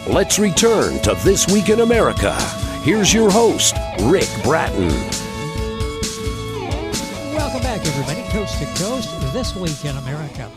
Let's return to This Week in America. Here's your host, Rick Bratton. Welcome back, everybody, coast to coast, This Week in America.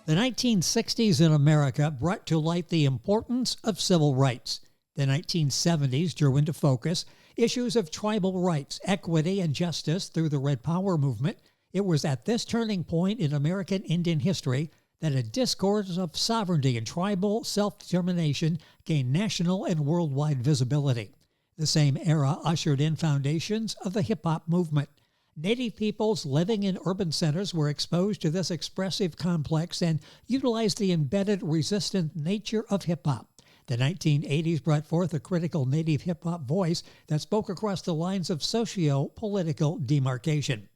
The 1960s in America brought to light the importance of civil rights. The 1970s drew into focus issues of tribal rights, equity, and justice through the Red Power movement. It was at this turning point in American Indian history that a discourse of sovereignty and tribal self-determination gained national and worldwide visibility. The same era ushered in foundations of the hip-hop movement. Native peoples living in urban centers were exposed to this expressive complex and utilized the embedded resistant nature of hip-hop. The 1980s brought forth a critical native hip-hop voice that spoke across the lines of socio-political demarcation.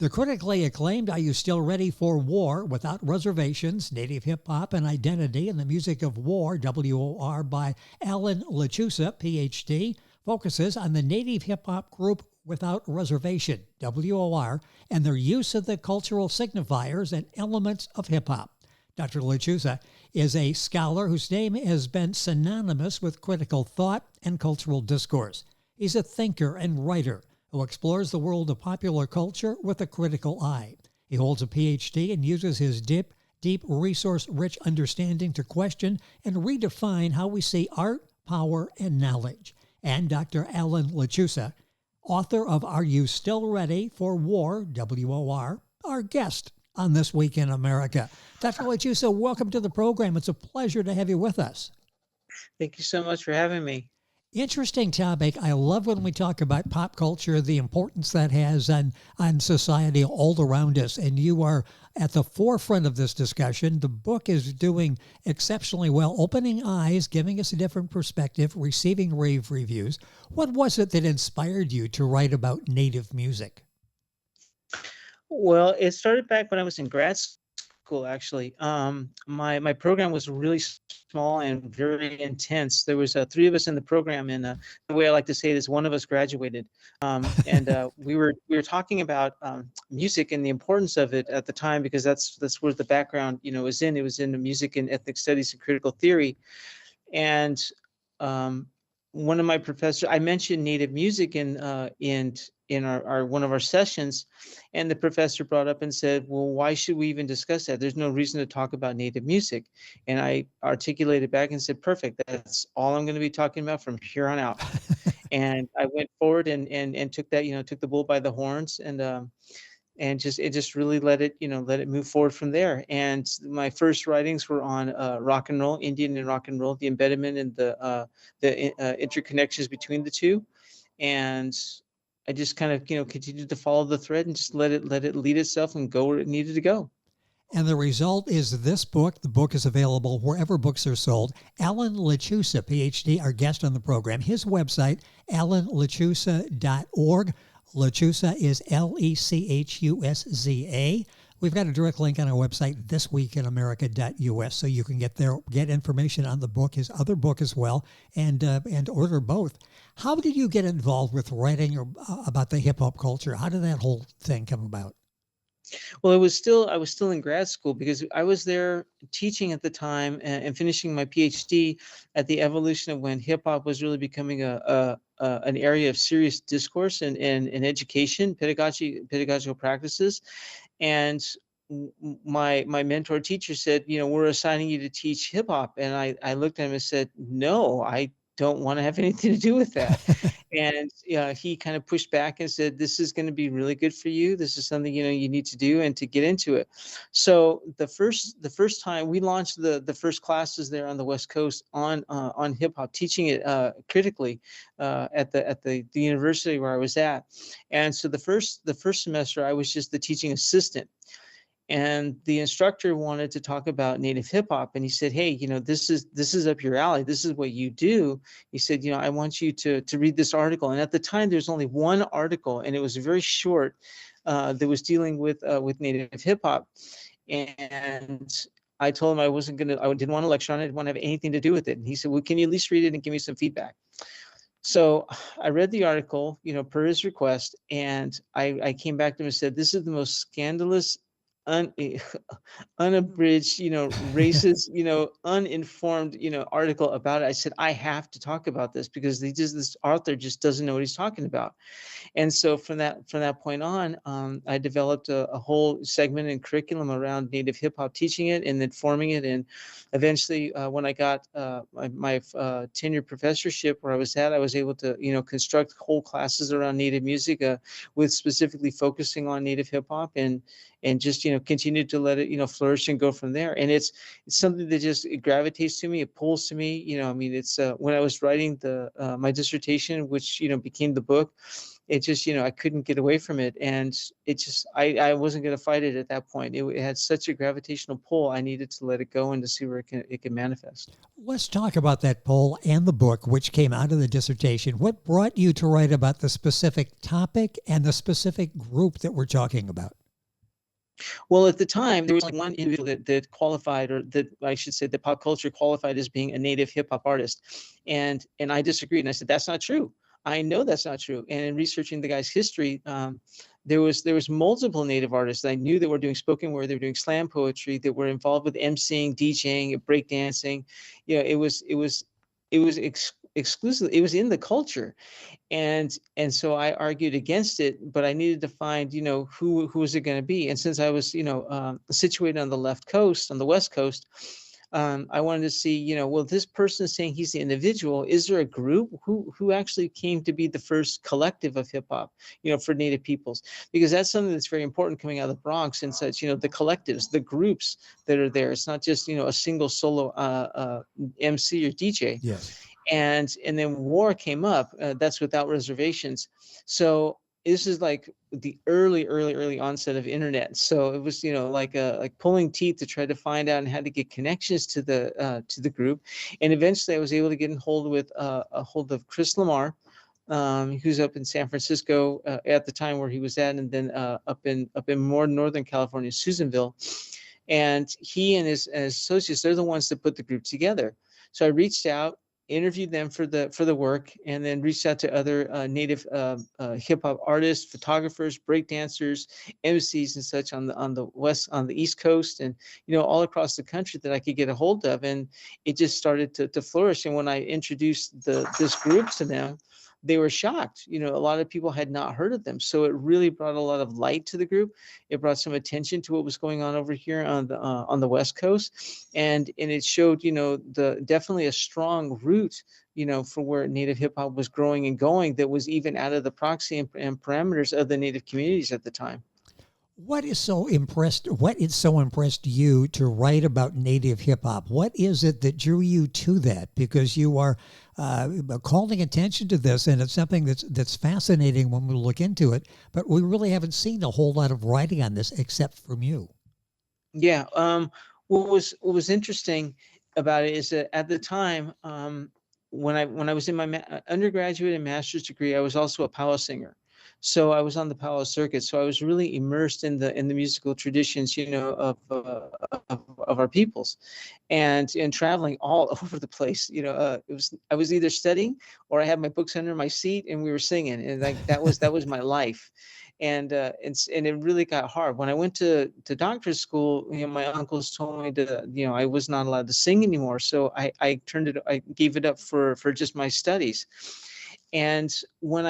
The critically acclaimed Are You Still Ready for War? Without Reservations, Native Hip-Hop and Identity in the Music of War, W.O.R. by Lechusza Ph.D., focuses on the native hip-hop group Without Reservation, W.O.R., and their use of the cultural signifiers and elements of hip-hop. Dr. Lechusza is a scholar whose name has been synonymous with critical thought and cultural discourse. He's a thinker and writer who explores the world of popular culture with a critical eye. He holds a Ph.D. and uses his deep, resource-rich understanding to question and redefine how we see art, power, and knowledge. And Dr. Lechusza, author of Are You Still Ready for War, W.O.R., our guest on This Week in America. Dr. Lechusza, welcome to the program. It's a pleasure to have you with us. Thank you so much for having me. Interesting topic. I love when we talk about pop culture, the importance that has on society all around us. And you are at the forefront of this discussion. The book is doing exceptionally well, opening eyes, giving us a different perspective, receiving rave reviews. What was it that inspired you to write about Native music? Well, it started back when I was in grad school, actually. My program was really small and very intense. There was three of us in the program, and the way I like to say it is one of us graduated. And we were talking about music and the importance of it at the time, because that's where the background was in. It was in the music and ethnic studies and critical theory. And one of my professors, I mentioned Native music in our one of our sessions, and the professor brought up and said, well, why should we even discuss that? There's no reason to talk about Native music. And I articulated back and said, perfect, that's all I'm going to be talking about from here on out. And I went forward and took that, took the bull by the horns, and just really let it move forward from there. And my first writings were on rock and roll, Indian and rock and roll, the embedment and the interconnections between the two. And I just kind of continued to follow the thread and just let it lead itself and go where it needed to go. And the result is this book. The book is available wherever books are sold. Lechusza, Ph.D., our guest on the program. His website, lechusza.org. Lechusza is Lechusza. We've got a direct link on our website, thisweekinamerica.us, so you can get there, get information on the book, his other book as well, and order both. How did you get involved with writing about the hip hop culture? How did that whole thing come about? Well, I was still in grad school, because I was there teaching at the time and finishing my PhD at the evolution of when hip hop was really becoming an area of serious discourse and education, pedagogical practices. And my mentor teacher said, we're assigning you to teach hip hop. And I looked at him and said, no, I don't want to have anything to do with that. And he kind of pushed back and said, this is going to be really good for you. This is something, you need to do and to get into it. So the first time we launched the first classes there on the West Coast on hip hop, teaching it critically at the university where I was at. And so the first semester I was just the teaching assistant. And the instructor wanted to talk about Native hip hop, and he said, "Hey, this is up your alley. This is what you do." He said, "I want you to read this article." And at the time, there's only one article, and it was very short, that was dealing with Native hip hop. And I told him I didn't want to lecture on it. I didn't want to have anything to do with it. And he said, "Well, can you at least read it and give me some feedback?" So I read the article, per his request, and I came back to him and said, "This is the most scandalous un, unabridged, racist, uninformed, article about it. I said, I have to talk about this because this author just doesn't know what he's talking about. And so from that point on, I developed a whole segment and curriculum around Native hip hop, teaching it and then forming it. And eventually, when I got my tenure professorship where I was at, I was able to construct whole classes around Native music, with specifically focusing on Native hip hop, and just continue to let it flourish and go from there. And it's something that just it gravitates to me, it pulls to me. I mean, it's when I was writing the my dissertation, which became the book, it just I couldn't get away from it, and it just I wasn't going to fight it at that point. It had such a gravitational pull. I needed to let it go and to see where it can manifest. Let's talk about that poll and the book, which came out of the dissertation. What brought you to write about the specific topic and the specific group that we're talking about? Well, at the time, there was like one individual that qualified, or that I should say, that pop culture qualified as being a Native hip hop artist, and I disagreed, and I said that's not true. I know that's not true. And in researching the guy's history, there was multiple Native artists I knew that were doing spoken word, they were doing slam poetry, that were involved with emceeing, DJing, breakdancing. It was exclusively, it was in the culture. And so I argued against it, but I needed to find who was it going to be. And since I was situated on the left coast, on the West Coast, I wanted to see well, this person is saying he's the individual, is there a group who actually came to be the first collective of hip hop for Native peoples? Because that's something that's very important coming out of the Bronx and such. The collectives, the groups that are there. It's not just a single solo MC or DJ. Yes. And then W.O.R came up. That's without reservations. So this is like the early onset of internet. So it was like pulling teeth to try to find out and how to get connections to the group. And eventually I was able to get in hold with a hold of Chris Lamar, who's up in San Francisco at the time where he was at, and then up in more Northern California, Susanville. And he and his associates, they're the ones that put the group together. So I reached out, interviewed them for the work, and then reached out to other Native hip hop artists, photographers, breakdancers, MCs, and such on the East Coast, and all across the country that I could get a hold of, and it just started to flourish. And when I introduced this group to them, they were shocked. A lot of people had not heard of them. So it really brought a lot of light to the group. It brought some attention to what was going on over here on the West Coast. And it showed, definitely a strong root, for where Native hip hop was growing and going, that was even out of the proxy and parameters of the Native communities at the time. What so impressed you to write about Native hip hop? What is it that drew you to that? Because you are calling attention to this, and it's something that's fascinating when we look into it. But we really haven't seen a whole lot of writing on this except from you. Yeah. What was interesting about it is that at the time, when I was in my undergraduate and master's degree, I was also a powwow singer. So I was on the powwow circuit. So I was really immersed in the musical traditions, of our peoples, and traveling all over the place. I was either studying or I had my books under my seat and we were singing, and that was my life. And it really got hard when I went to doctorate school. My uncles told me that I was not allowed to sing anymore. So I gave it up for just my studies. And when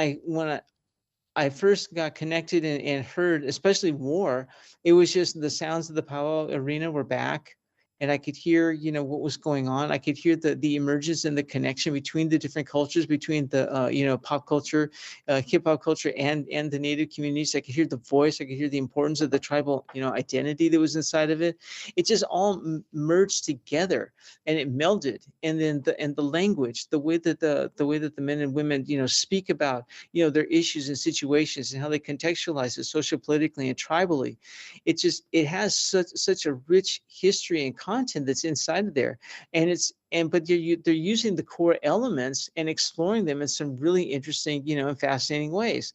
I first got connected and heard, especially W.O.R, it was just the sounds of the powwow arena were back. And I could hear, what was going on. I could hear the emergence and the connection between the different cultures, between the, pop culture, hip hop culture, and the Native communities. I could hear the voice. I could hear the importance of the tribal, identity that was inside of it. It just all merged together, and it melded. And then the language, the way that the men and women, speak about, their issues and situations, and how they contextualize it socio-politically and tribally. It has such a rich history and content that's inside of there, but they're using the core elements and exploring them in some really interesting, and fascinating ways.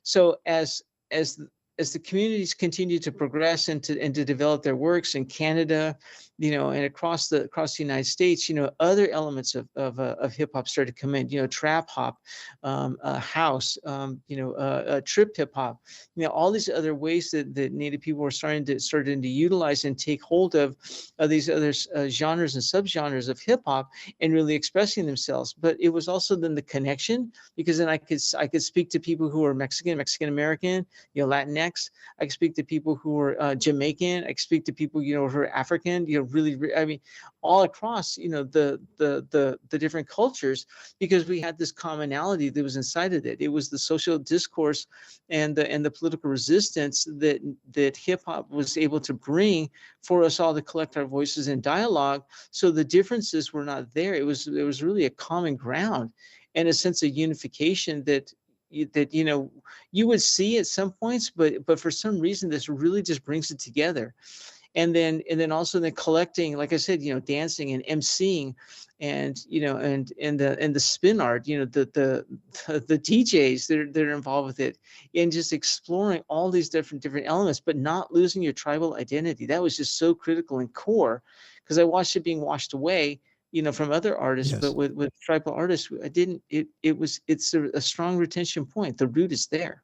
So as the communities continue to progress and to develop their works in Canada, and across the United States, other elements of hip hop started to come in, trap hop, house, trip hip hop, all these other ways that Native people were starting to utilize and take hold of these other genres and subgenres of hip hop and really expressing themselves. But it was also then the connection, because then I could speak to people who are Mexican American, Latinx. I could speak to people who are Jamaican. I could speak to people who are African. Really, I mean, all across the different cultures, because we had this commonality that was inside of it. It was the social discourse and the political resistance that hip hop was able to bring for us all to collect our voices in dialogue. So the differences were not there. It was really a common ground and a sense of unification that you would see at some points, but for some reason this really just brings it together. And then also the collecting, like I said, dancing and emceeing, and the spin art, the DJs that are involved with it, and just exploring all these different elements, but not losing your tribal identity. That was just so critical and core, because I watched it being washed away, from other artists. Yes. But with tribal artists, I didn't. It's a strong retention point. The root is there.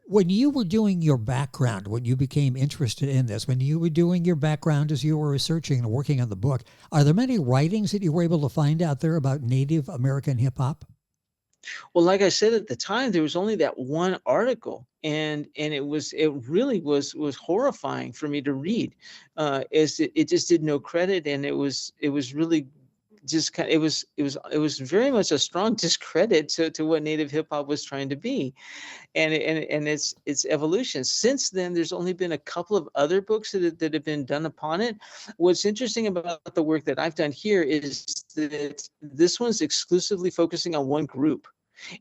When you were doing your background, when you became interested in this, when you were doing your background as you were researching and working on the book, are there many writings that you were able to find out there about Native American hip hop? Well, like I said, at the time, there was only that one article, and it really was horrifying for me to read, as it just did no credit, and it was really just kind of, it was very much a strong discredit to what Native hip hop was trying to be, and its evolution. Since then, there's only been a couple of other books that have been done upon it. What's interesting about the work that I've done here is that this one's exclusively focusing on one group.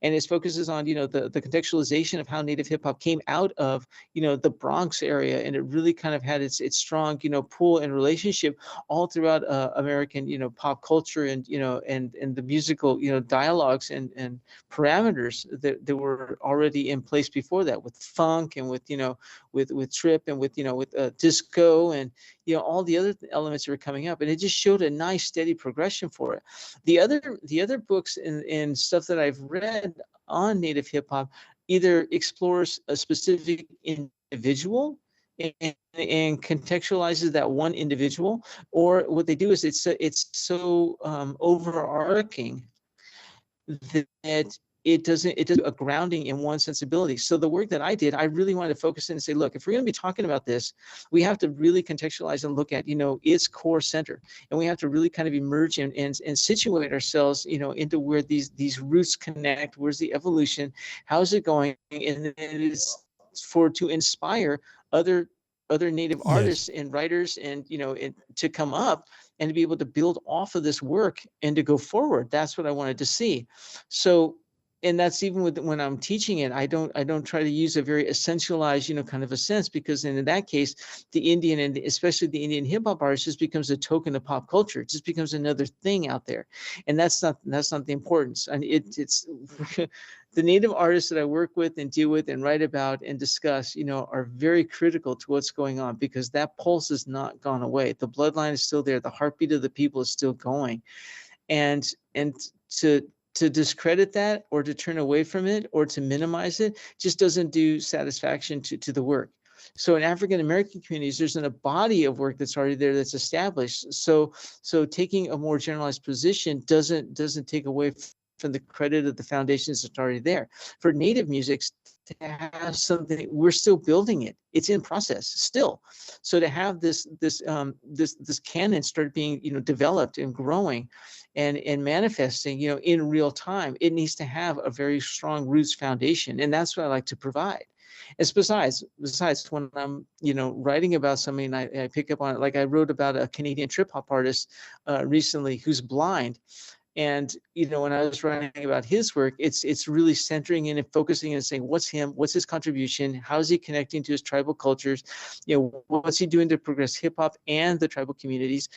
And it focuses on, the contextualization of how Native hip hop came out of, the Bronx area. And it really kind of had its strong, pull and relationship all throughout American, pop culture and, and the musical, dialogues and parameters that were already in place before that, with funk and with, with trip and with, with disco and, all the other elements that were coming up. And it just showed a nice steady progression for it. The other books and stuff that I've read on Native hip hop either explores a specific individual and contextualizes that one individual, or what they do is it's so overarching that it does a grounding in one sensibility. So the work that I did, I really wanted to focus in and say, look, if we're going to be talking about this, we have to really contextualize and look at, its core center. And we have to really kind of emerge and situate ourselves, into where these roots connect. Where's the evolution? How's it going? And then it is to inspire other Native artists and writers and, to come up and to be able to build off of this work and to go forward. That's what I wanted to see. So, and that's even when I'm teaching it, I don't try to use a very essentialized, kind of a sense, because in that case, the Indian and especially the Indian hip hop artist just becomes a token of pop culture. It just becomes another thing out there, and that's not the importance. And it's the Native artists that I work with and deal with and write about and discuss, are very critical to what's going on, because that pulse has not gone away. The bloodline is still there. The heartbeat of the people is still going, and to discredit that or to turn away from it or to minimize it just doesn't do satisfaction to the work. So in African American communities, there's a body of work that's already there, that's established. So taking a more generalized position doesn't take away from the credit of the foundations that's already there. For Native music to have something, we're still building it. It's in process still. So to have this canon start being, developed and growing and manifesting, in real time, it needs to have a very strong roots foundation. And that's what I like to provide. And besides when I'm, writing about something, I pick up on it. Like I wrote about a Canadian trip hop artist recently who's blind. And when I was writing about his work, it's really centering in and focusing and saying, what's his contribution, how is he connecting to his tribal cultures, what's he doing to progress hip hop and the tribal communities,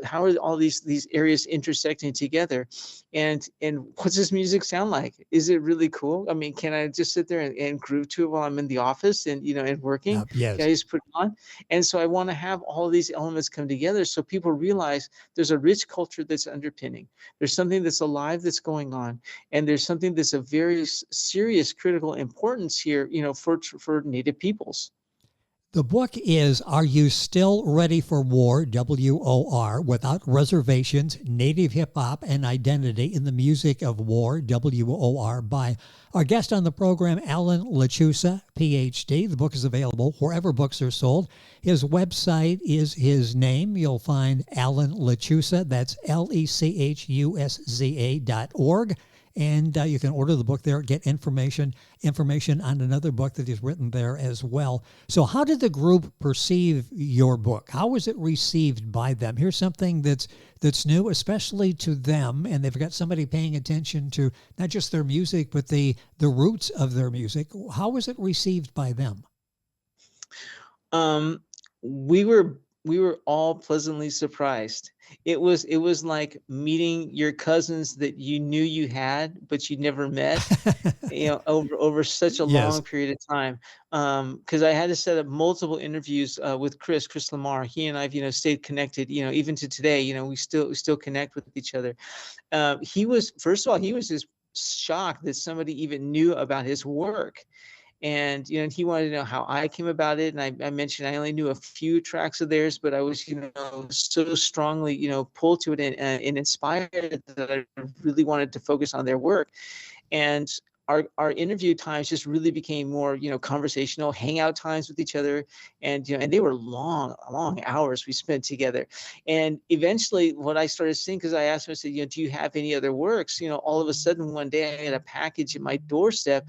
how are all these areas intersecting together, and what's his music sound like? Is it really cool? I mean, can I just sit there and groove to it while I'm in the office and and working? Yes. Can I just put it on? And so I want to have all these elements come together so people realize there's a rich culture that's underpinning. There's something that's alive that's going on, and there's something that's of very serious critical importance here, for Native peoples. The book is Are You Still Ready for War, W.O.R, Without Reservations, Native Hip Hop and Identity in the Music of War, W.O.R, by our guest on the program, Alan Lechusza, Ph.D. The book is available wherever books are sold. His website is his name. You'll find Alan Lechusza, that's LECHUSZA.org. And you can order the book there, get information on another book that he's written there as well. So how did the group perceive your book? How was it received by them? Here's something that's new, especially to them, and they've got somebody paying attention to not just their music, but the roots of their music. How was it received by them? We were all pleasantly surprised. It was like meeting your cousins that you knew you had, but you never met, over such a long period of time. Because I had to set up multiple interviews with Chris Lamar. He and I've, stayed connected, even to today, we still connect with each other. First of all, he was just shocked that somebody even knew about his work. And he wanted to know how I came about it, and I mentioned I only knew a few tracks of theirs, but I was so strongly pulled to it and inspired that I really wanted to focus on their work. And our interview times just really became more conversational, hangout times with each other, and and they were long hours we spent together. And eventually what I started seeing, because I asked him, I said, do you have any other works? All of a sudden one day I had a package at my doorstep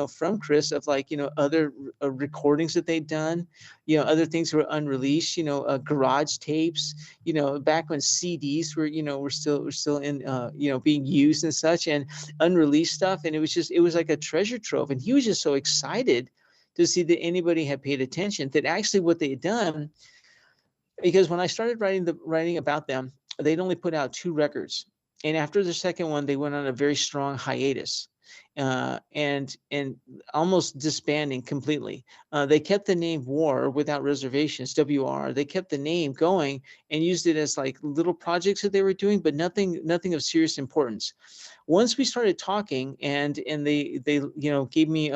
from Chris of other recordings that they'd done, other things that were unreleased, garage tapes, back when CDs were still in being used and such, and unreleased stuff. And it was like a treasure trove, and he was just so excited to see that anybody had paid attention, that actually what they had done, because when I started writing about them, they'd only put out 2 records, and after the second one they went on a very strong hiatus, and almost disbanding completely. They kept the name W.O.R, Without Reservations, W.O.R. They kept the name going and used it as like little projects that they were doing, but nothing of serious importance. Once we started talking, and they gave me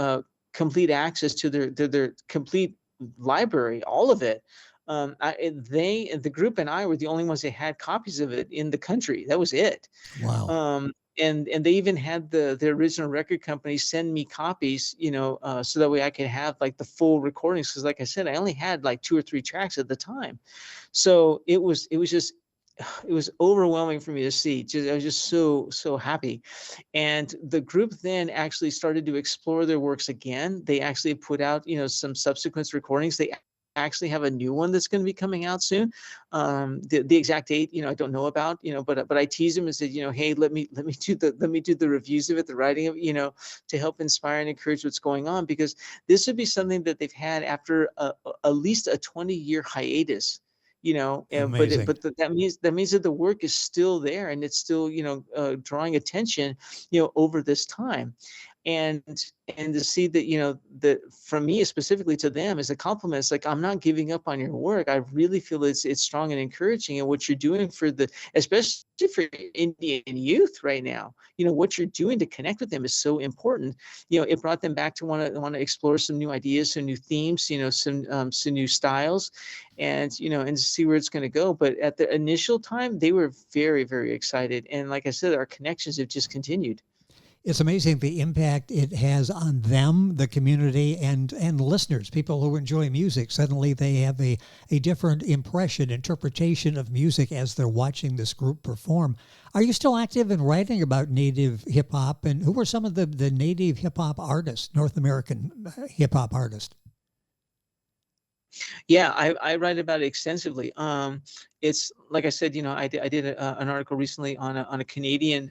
complete access to their complete library, all of it. The group and I were the only ones that had copies of it in the country. That was it. Wow. And they even had the original record company send me copies, so that way I could have like the full recordings. Because like I said, I only had like 2 or 3 tracks at the time. So it was overwhelming for me to see. I was just so happy. And the group then actually started to explore their works again. They actually put out, some subsequent recordings. They actually have a new one that's going to be coming out soon. The exact date, I don't know about, but I teased him and said, hey, let me do the reviews of it, the writing of it, to help inspire and encourage what's going on, because this would be something that they've had after at least a 20-year hiatus. But that means that the work is still there, and it's still drawing attention over this time. And to see that that from me specifically to them as a compliment, it's like, I'm not giving up on your work. I really feel it's strong and encouraging, and what you're doing especially for Indian youth right now, what you're doing to connect with them is so important. It brought them back to want to explore some new ideas, some new themes, some new styles, and and to see where it's going to go. But at the initial time, they were very, very excited, and like I said, our connections have just continued. It's amazing the impact it has on them, the community, and listeners, people who enjoy music. Suddenly they have a different interpretation of music as they're watching this group perform. Are you still active in writing about Native hip-hop? And who are some of the Native hip-hop artists, North American hip-hop artists? Yeah, I write about it extensively. It's like I said, I did an article recently on a Canadian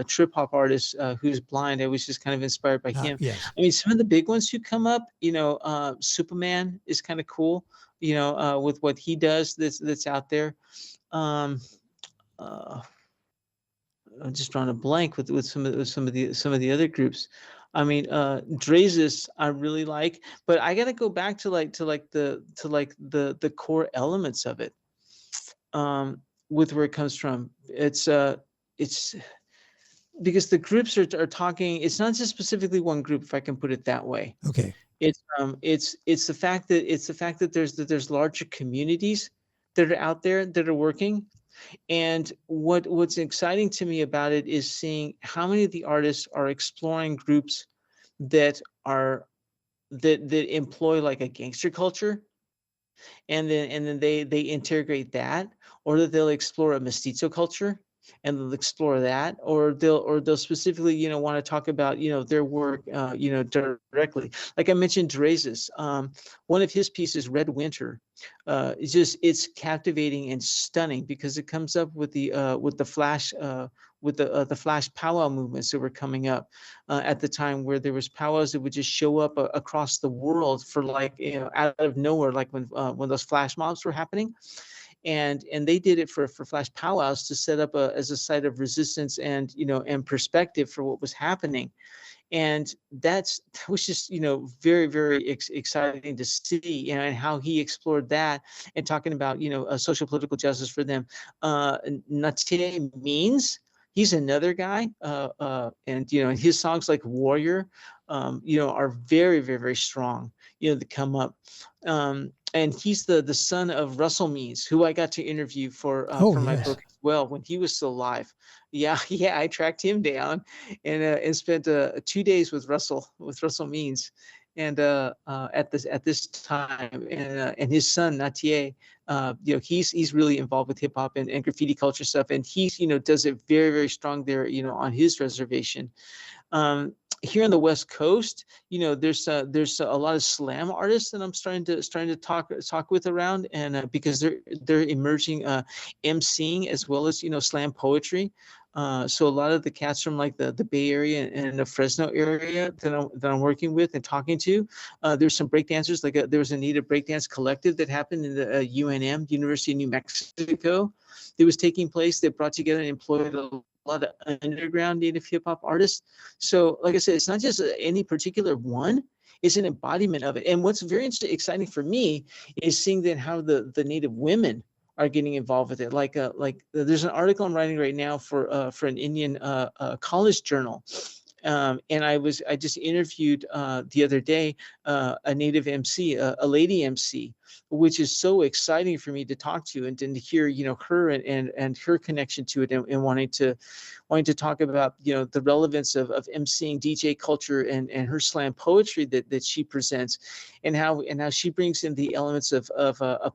trip hop artist who's blind. I was just kind of inspired by him. Yes. I mean, some of the big ones who come up, Superman is kind of cool, with what he does that's out there. Um, uh, I'm just drawing a blank with some of the other groups. I mean, Drazis I really like, but I got to go back to the core elements of it, with where it comes from. It's because the groups are talking. It's not just specifically one group, if I can put it that way. Okay. It's the fact that there's larger communities that are out there that are working. And what's exciting to me about it is seeing how many of the artists are exploring groups that are that employ like a gangster culture, and then they integrate that, or that they'll explore a mestizo culture and they'll explore that, or they'll specifically want to talk about their work directly. Like I mentioned Drazis, one of his pieces, Red Winter, it's captivating and stunning because it comes up with the flash the flash powwow movements that were coming up at the time, where there was powwows that would just show up across the world for like out of nowhere, like when those flash mobs were happening. And they did it for flash powwows to set up as a site of resistance and perspective for what was happening. And that was just very, very exciting to see, and how he explored that, and talking about social political justice for them. Nate Means, he's another guy, and his songs like Warrior are very, very, very strong, to come up. And he's the son of Russell Means, who I got to interview for my Yes. book as well, when he was still alive. Yeah, yeah, I tracked him down and spent 2 days with Russell Means, and at this time, and his son Natier, he's really involved with hip hop and graffiti culture stuff, and he's does it very, very strong there on his reservation. Here on the West Coast, there's a lot of slam artists that I'm starting to talk with around, and because they're emerging emceeing as well as slam poetry. So a lot of the cats from like the Bay Area and the Fresno area that I'm working with and talking to, there's some breakdancers. Like there was a Native breakdance collective that happened in the UNM, University of New Mexico, that was taking place, that brought together and employed a lot of underground Native hip hop artists. So like I said, it's not just any particular one, it's an embodiment of it. And what's very exciting for me is seeing then how the Native women are getting involved with it. Like there's an article I'm writing right now for an Indian college journal. And I just interviewed the other day a Native MC, a lady MC, which is so exciting for me to talk to and to hear her and her connection to it, and wanting to talk about the relevance of MCing DJ culture and her slam poetry that she presents, and how she brings in the elements of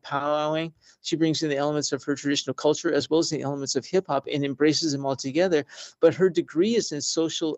powwowing. She brings in the elements of her traditional culture as well as the elements of hip hop, and embraces them all together. But her degree is in social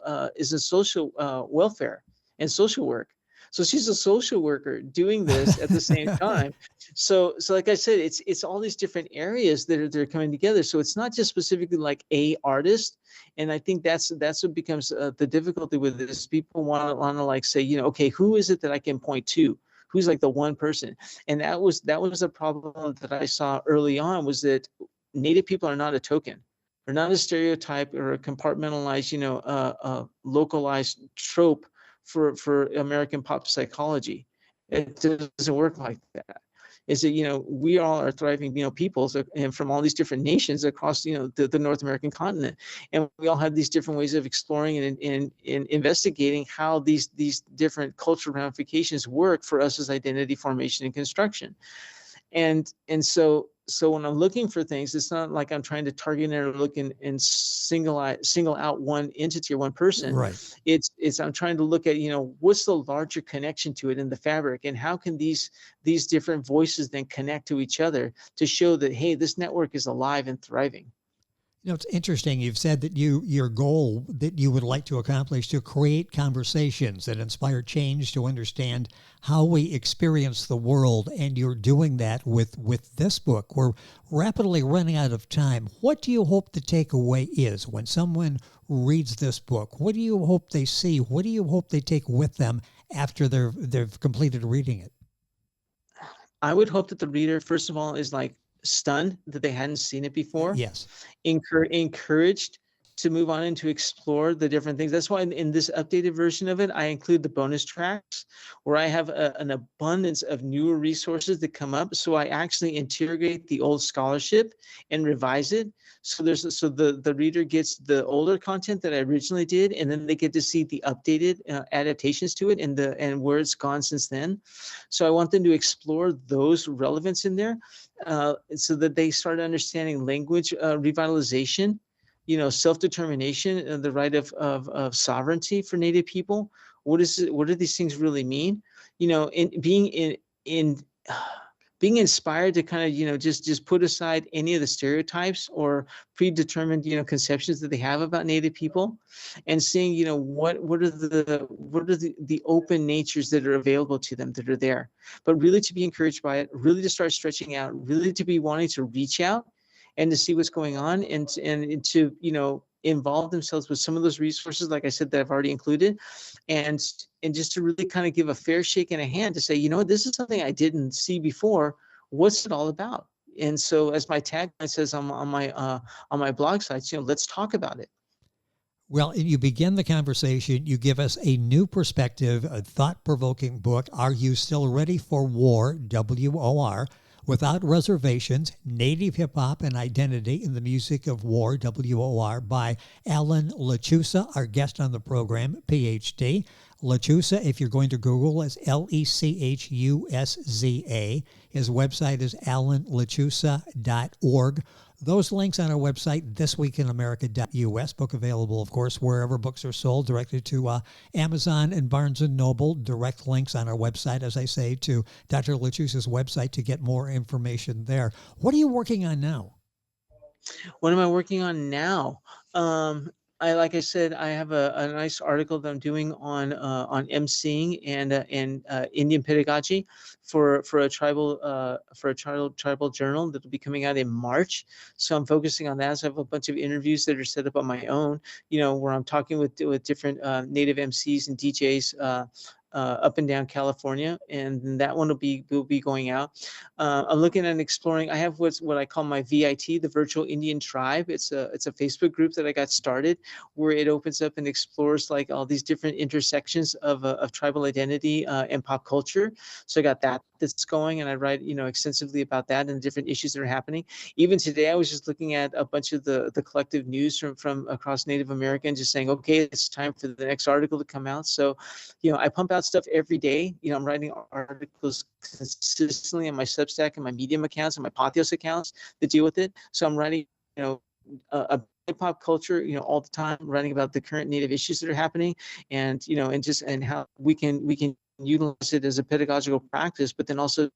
welfare and social work. So she's a social worker doing this at the same time. So like I said, it's all these different areas that are coming together. So it's not just specifically like a artist. And I think that's what becomes the difficulty with this. People want to like say, okay, who is it that I can point to? Who's like the one person? And that was a problem that I saw early on, was that Native people are not a token. They're not a stereotype or a compartmentalized, localized trope for American pop psychology. It doesn't work like that. Is that we all are thriving peoples, and from all these different nations across the North American continent, and we all have these different ways of exploring and investigating how these different cultural ramifications work for us as identity formation and construction. And so when I'm looking for things, it's not like I'm trying to target or look and single out one entity or one person. Right. It's I'm trying to look at what's the larger connection to it in the fabric, and how can these different voices then connect to each other to show that, hey, this network is alive and thriving. You know, it's interesting. You've said that your goal that you would like to accomplish to create conversations that inspire change to understand how we experience the world, and you're doing that with this book. We're rapidly running out of time. What do you hope the takeaway is when someone reads this book? What do you hope they see? What do you hope they take with them after they've completed reading it? I would hope that the reader, first of all, is like stunned that they hadn't seen it before, Yes. encouraged to move on and to explore the different things. That's why in this updated version of it, I include the bonus tracks where I have an abundance of newer resources that come up. So I actually interrogate the old scholarship and revise it. So the reader gets the older content that I originally did, and then they get to see the updated adaptations to it and where it's gone since then. So I want them to explore those relevance in there, so that they start understanding language revitalization, self-determination, the right of sovereignty for Native people. What do these things really mean? Being inspired to kind of, just put aside any of the stereotypes or predetermined, conceptions that they have about Native people, and seeing, what are the open natures that are available to them, that are there, but really to be encouraged by it, really to start stretching out, really to be wanting to reach out and to see what's going on, and to involve themselves with some of those resources, like I said, that I've already included, and just to really kind of give a fair shake and a hand to say, this is something I didn't see before. What's it all about? And so, as my tagline says on my blog sites, let's talk about it. Well, you begin the conversation. You give us a new perspective, a thought-provoking book. Are you still ready for war? W.O.R. Without Reservations, Native Hip Hop and Identity in the Music of War, W.O.R. by Alan Lechusza, our guest on the program, Ph.D. Lechusza, if you're going to Google, is Lechusza. His website is alanlechusza.org. Those links on our website, thisweekinamerica.us. Book available, of course, wherever books are sold, directed to Amazon and Barnes & Noble. Direct links on our website, as I say, to Dr. Lechusza's website to get more information there. What are you working on now? What am I working on now? Like I said, I have a nice article that I'm doing on emceeing and Indian pedagogy for a tribal journal that will be coming out in March. So I'm focusing on that. So I have a bunch of interviews that are set up on my own, where I'm talking with different Native MCs and DJs up and down California, and that one will be going out. I'm looking at exploring. I have what I call my VIT, the Virtual Indian Tribe. It's a Facebook group that I got started, where it opens up and explores like all these different intersections of tribal identity and pop culture. So I got that's going, and I write extensively about that and the different issues that are happening. Even today, I was just looking at a bunch of the collective news from across Native America, and just saying, okay, it's time for the next article to come out. So, I pump out stuff every day. I'm writing articles consistently on my Substack and my Medium accounts and my Patheos accounts that deal with it. So I'm writing, about pop culture, all the time, writing about the current Native issues that are happening, and and how we can utilize it as a pedagogical practice, but then also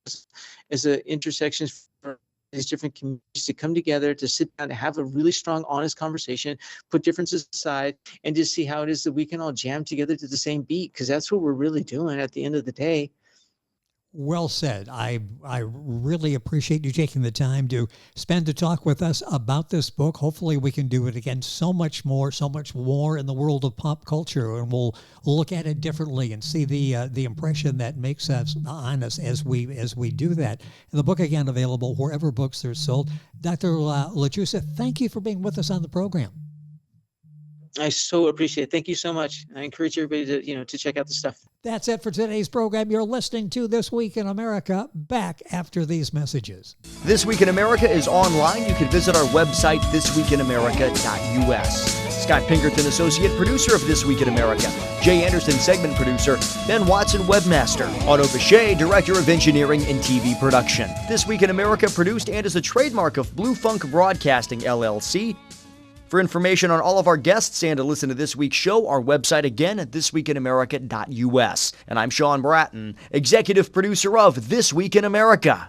as an intersection for these different communities to come together, to sit down, to have a really strong, honest conversation, put differences aside, and just see how it is that we can all jam together to the same beat, because that's what we're really doing at the end of the day. Well said. I really appreciate you taking the time to spend to talk with us about this book. Hopefully we can do it again. So much more in the world of pop culture, and we'll look at it differently and see the impression that makes us on us as we do that. And the book, again, available wherever books are sold. Dr. Lechusza, thank you for being with us on the program. I so appreciate it. Thank you so much. I encourage everybody to check out the stuff. That's it for today's program. You're listening to This Week in America. Back after these messages. This Week in America is online. You can visit our website, thisweekinamerica.us. Scott Pinkerton, associate producer of This Week in America. Jay Anderson, segment producer. Ben Watson, webmaster. Otto Bechet, director of engineering and TV production. This Week in America produced and is the trademark of Blue Funk Broadcasting, LLC. For information on all of our guests and to listen to this week's show, our website again at thisweekinamerica.us. And I'm Sean Bratton, executive producer of This Week in America.